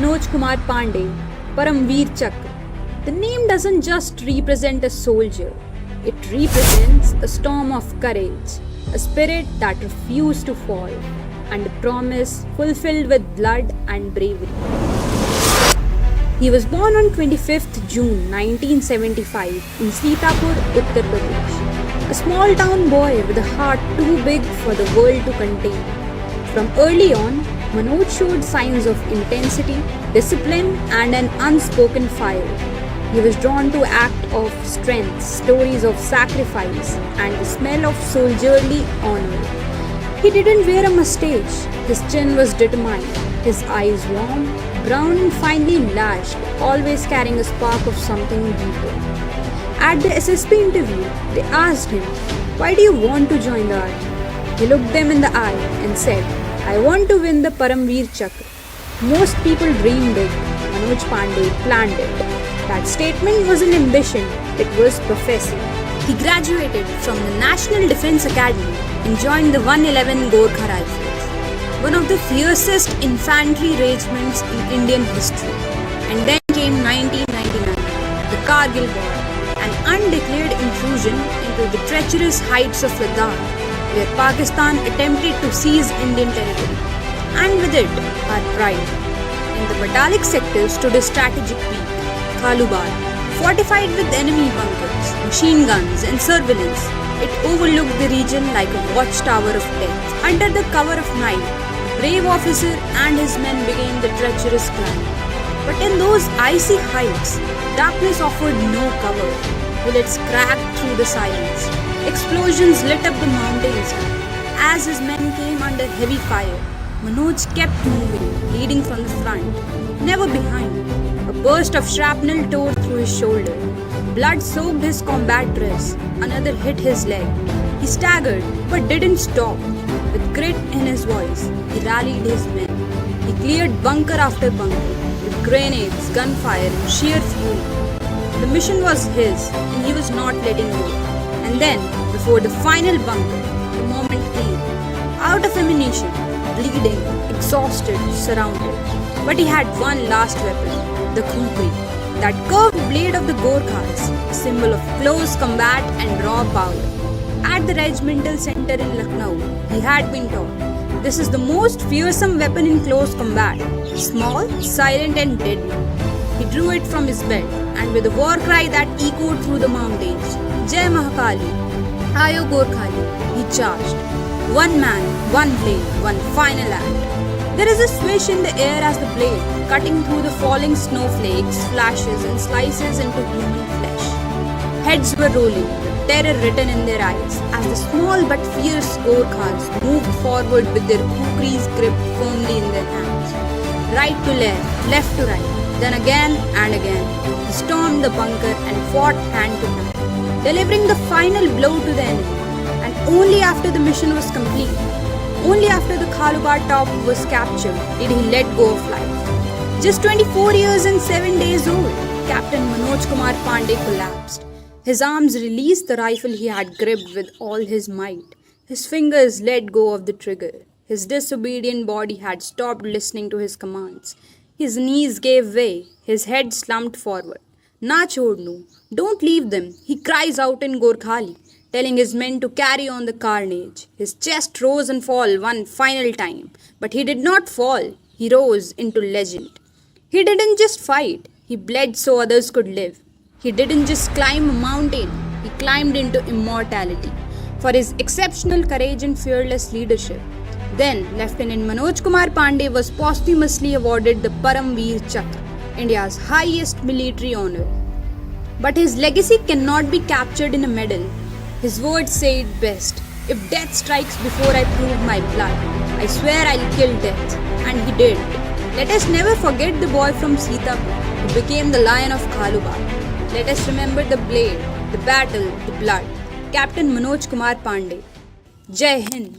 Manoj Kumar Pandey, Paramveer Chakra. The name doesn't just represent a soldier, it represents a storm of courage, a spirit that refused to fall, and a promise fulfilled with blood and bravery. He was born on 25th June 1975 in Sitapur, Uttar Pradesh, a small town boy with a heart too big for the world to contain. From early on, Manoj showed signs of intensity, discipline, and an unspoken fire. He was drawn to acts of strength, stories of sacrifice, and the smell of soldierly honor. He didn't wear a mustache. His chin was determined, his eyes warm, brown and finely lashed, always carrying a spark of something deeper. At the SSP interview, they asked him, "Why do you want to join the army?" He looked them in the eye and said, "I want to win the Paramveer Chakra." Most people dream big. Manoj Pandey planned it. That statement wasn't ambition, it was prophecy. He graduated from the National Defence Academy and joined the 111 Gorkha Rifles, one of the fiercest infantry regiments in Indian history. And then came 1999, the Kargil War, an undeclared intrusion into the treacherous heights of Ladakh, where Pakistan attempted to seize Indian territory, and with it, our pride. In the Batalik sector stood a strategic peak, Khalubar, fortified with enemy bunkers, machine guns and surveillance. It overlooked the region like a watchtower of death. Under the cover of night, the brave officer and his men began the treacherous climb. But in those icy heights, darkness offered no cover. Bullets cracked through the silence. Explosions lit up the mountains. As his men came under heavy fire, Manoj kept moving, leading from the front, never behind. A burst of shrapnel tore through his shoulder. Blood soaked his combat dress. Another hit his leg. He staggered, but didn't stop. With grit in his voice, he rallied his men. He cleared bunker after bunker, with grenades, gunfire, and sheer fury. The mission was his, and he was not letting go. And then, before the final bunker, the moment came. Out of ammunition, bleeding, exhausted, surrounded. But he had one last weapon, the Khupri, that curved blade of the Gorkhas, a symbol of close combat and raw power. At the regimental center in Lucknow, he had been taught, this is the most fearsome weapon in close combat, small, silent and deadly. He drew it from his belt, and with a war cry that echoed through the mountains, Jai Mahakali, Ayo Gorkhali, he charged. One man, one blade, one final act. There is a swish in the air as the blade, cutting through the falling snowflakes, flashes and slices into human flesh. Heads were rolling, with terror written in their eyes, as the small but fierce Gorkhas moved forward with their kukris gripped firmly in their hands. Right to left to right, then again and again, he stormed the bunker and fought hand to hand, delivering the final blow to the enemy. And only after the mission was complete, only after the Khalubar top was captured, did he let go of life. Just 24 years and 7 days old, Captain Manoj Kumar Pandey collapsed. His arms released the rifle he had gripped with all his might. His fingers let go of the trigger. His disobedient body had stopped listening to his commands. His knees gave way. His head slumped forward. "Na chodnu, don't leave them," he cries out in Gorkhali, telling his men to carry on the carnage. His chest rose and fell one final time, but he did not fall. He rose into legend. He didn't just fight, he bled so others could live. He didn't just climb a mountain, he climbed into immortality. For his exceptional courage and fearless leadership, then Lieutenant Manoj Kumar Pandey was posthumously awarded the Paramveer Chakra, India's highest military honor. But his legacy cannot be captured in a medal. His words say it best, "If death strikes before I prove my blood, I swear I'll kill death." And he did. Let us never forget the boy from Sitapur who became the Lion of Khalubar. Let us remember the blade, the battle, the blood. Captain Manoj Kumar Pandey. Jai Hind.